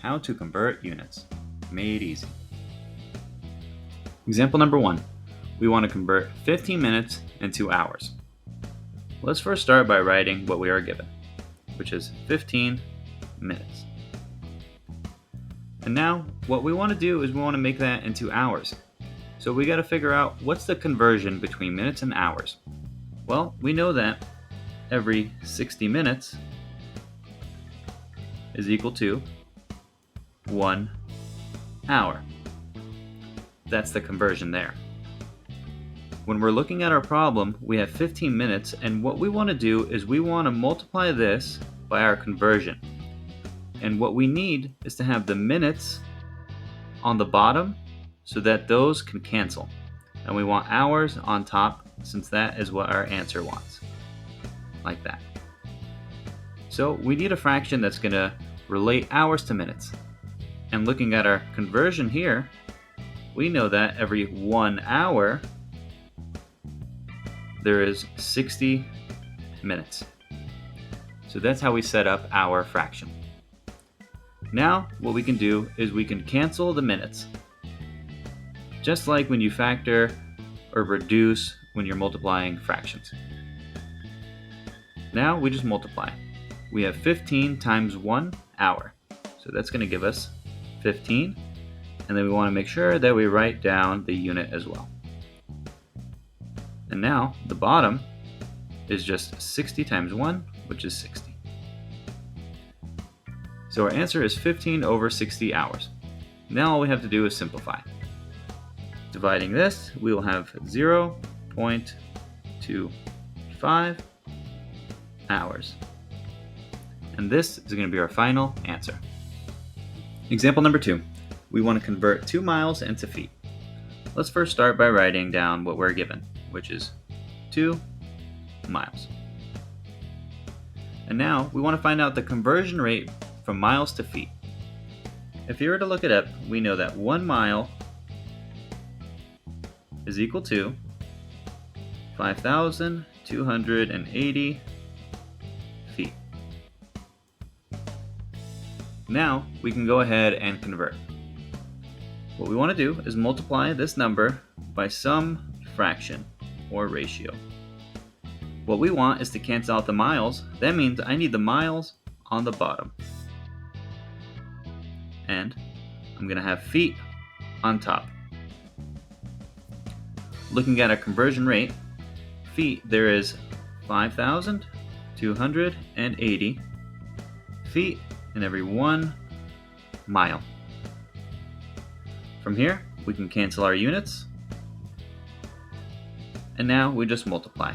How to convert units. Made easy. Example number 1. We want to convert 15 minutes into hours. Let's first start by writing what we are given, which is 15 minutes. And now what we want to do is we want to make that into hours. So we got to figure out what's the conversion between minutes and hours. Well, we know that every 60 minutes is equal to 1 hour. That's the conversion there. When we're looking at our problem, we have 15 minutes, and what we want to do is we want to multiply this by our conversion. And what we need is to have the minutes on the bottom so that those can cancel. And we want hours on top since that is what our answer wants. Like that. So we need a fraction that's going to relate hours to minutes. And looking at our conversion here, we know that every 1 hour there is 60 minutes. So that's how we set up our fraction. Now what we can do is we can cancel the minutes. Just like when you factor or reduce when you're multiplying fractions. Now we just multiply. We have 15 times 1 hour. So that's going to give us 15. And then we want to make sure that we write down the unit as well. And now the bottom is just 60 times 1, which is 60. So our answer is 15 over 60 hours. Now all we have to do is simplify. Dividing this, we will have 0.25 hours. And this is going to be our final answer. Example number 2. We want to convert 2 miles into feet. Let's first start by writing down what we're given, which is 2 miles. And now we want to find out the conversion rate from miles to feet. If you were to look it up, we know that 1 mile is equal to 5,280 feet. Now we can go ahead and convert. What we want to do is multiply this number by some fraction or ratio. What we want is to cancel out the miles. That means I need the miles on the bottom. And I'm going to have feet on top. Looking at our conversion rate, feet, there is 5,280 feet in every 1 mile. From here, we can cancel our units. And now we just multiply.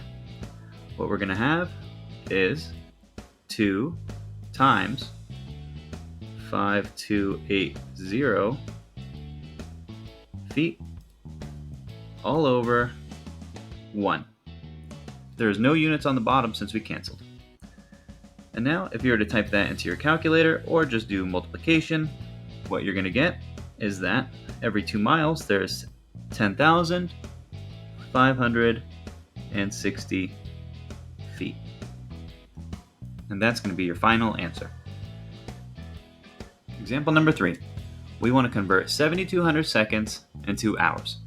What we're going to have is 2 times 5,280 feet all over 1. There's no units on the bottom since we canceled. And now if you were to type that into your calculator or just do multiplication, what you're going to get is that every 2 miles there's 10,560 feet. And that's going to be your final answer. Example number 3. We want to convert 7,200 seconds into hours.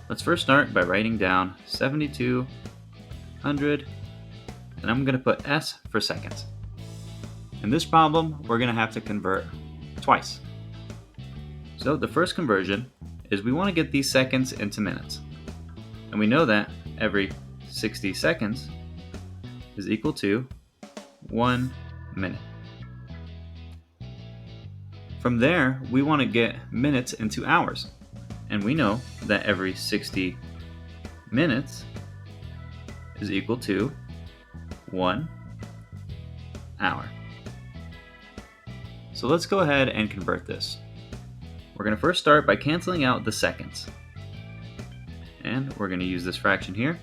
Let's first start by writing down 7,200, and I'm going to put S for seconds. In this problem, we're going to have to convert twice. So the first conversion is we want to get these seconds into minutes. And we know that every 60 seconds is equal to 1 minute. From there, we want to get minutes into hours. And we know that every 60 minutes is equal to 1 hour. So let's go ahead and convert this. We're going to first start by canceling out the seconds. And we're going to use this fraction here.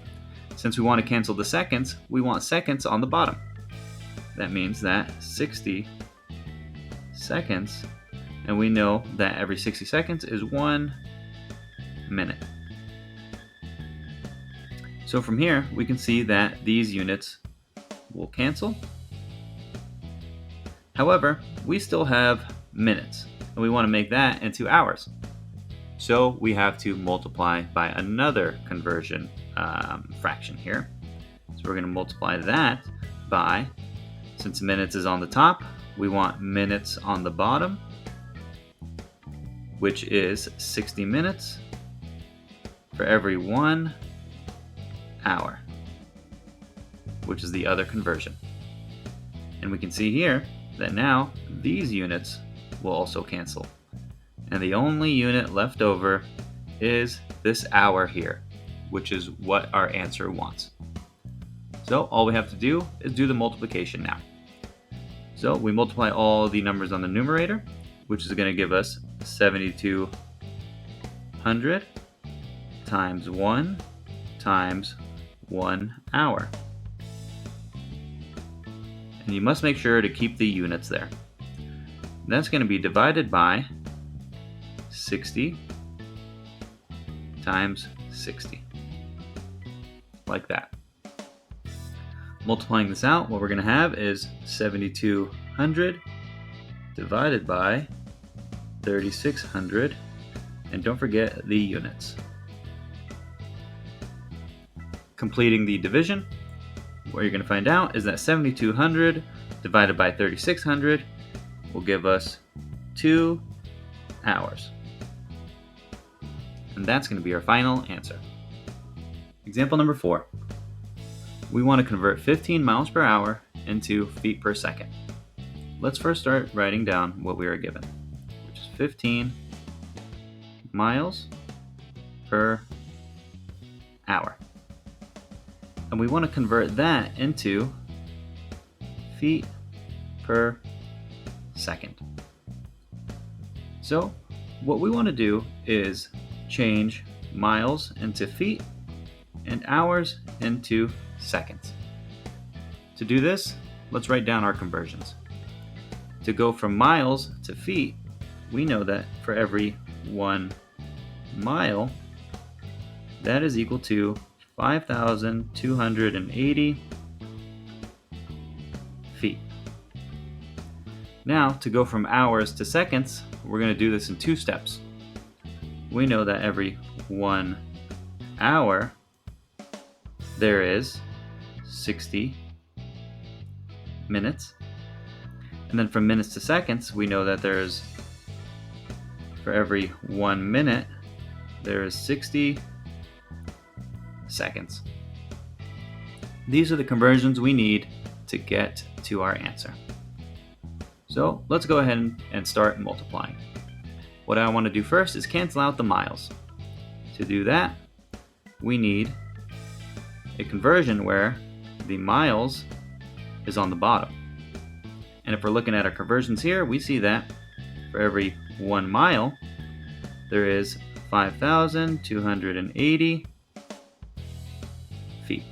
Since we want to cancel the seconds, we want seconds on the bottom. That means that 60 seconds, and we know that every 60 seconds is 1 minute. So from here, we can see that these units will cancel. However, we still have minutes. And we want to make that into hours. So we have to multiply by another conversion fraction here. So we're going to multiply that by, since minutes is on the top, we want minutes on the bottom, which is 60 minutes for every 1 hour, which is the other conversion. And we can see here that now these units will also cancel. And the only unit left over is this hour here, which is what our answer wants. So all we have to do is do the multiplication now. So we multiply all the numbers on the numerator, which is going to give us 7,200 times 1 times 1 hour. And you must make sure to keep the units there. That's going to be divided by 60 times 60, like that. Multiplying this out, what we're going to have is 7,200 divided by 3,600, and don't forget the units. Completing the division, what you're going to find out is that 7,200 divided by 3,600 will give us 2 hours. And that's going to be our final answer. Example number 4. We want to convert 15 miles per hour into feet per second. Let's first start writing down what we are given, which is 15 miles per hour. And we want to convert that into feet per second. So what we want to do is change miles into feet and hours into seconds. To do this, let's write down our conversions. To go from miles to feet, we know that for every 1 mile, that is equal to 5,280 feet. Now, to go from hours to seconds, we're going to do this in 2 steps. We know that every 1 hour, there is 60 minutes. And then from minutes to seconds, we know that there's, for every 1 minute, there is 60 seconds. These are the conversions we need to get to our answer. So let's go ahead and start multiplying. What I want to do first is cancel out the miles. To do that, we need a conversion where the miles is on the bottom. And if we're looking at our conversions here, we see that for every 1 mile, there is 5,280 feet.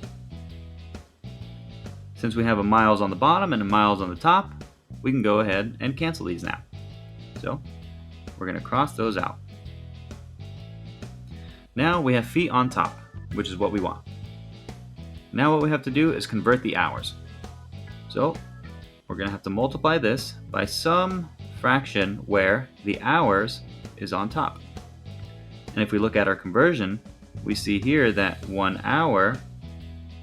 Since we have a miles on the bottom and a miles on the top, we can go ahead and cancel these now. So we're going to cross those out. Now we have feet on top, which is what we want. Now what we have to do is convert the hours. So we're going to have to multiply this by some fraction where the hours is on top. And if we look at our conversion, we see here that 1 hour,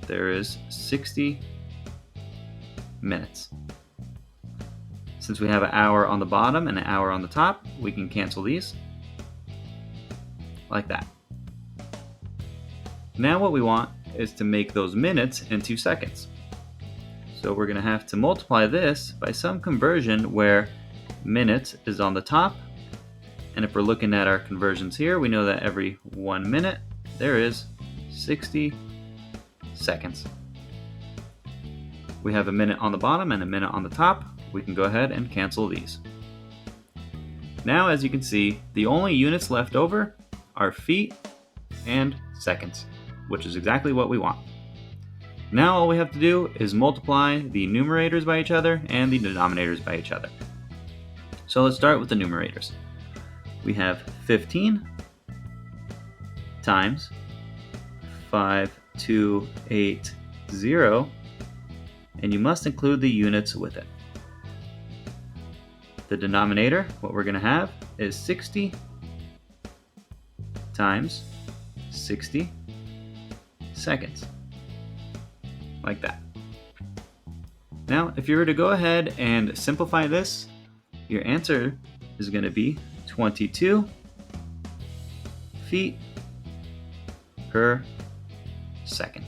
there is 60 minutes. Since we have an hour on the bottom and an hour on the top, we can cancel these like that. Now what we want is to make those minutes into seconds. So we're going to have to multiply this by some conversion where minutes is on the top. And if we're looking at our conversions here, we know that every 1 minute, there is 60 seconds. We have a minute on the bottom and a minute on the top. We can go ahead and cancel these. Now, as you can see, the only units left over are feet and seconds, which is exactly what we want. Now all we have to do is multiply the numerators by each other and the denominators by each other. So let's start with the numerators. We have 15 times 5280, and you must include the units with it. The denominator, what we're going to have is 60 times 60 seconds, like that. Now, if you were to go ahead and simplify this, your answer is going to be 22 feet per second.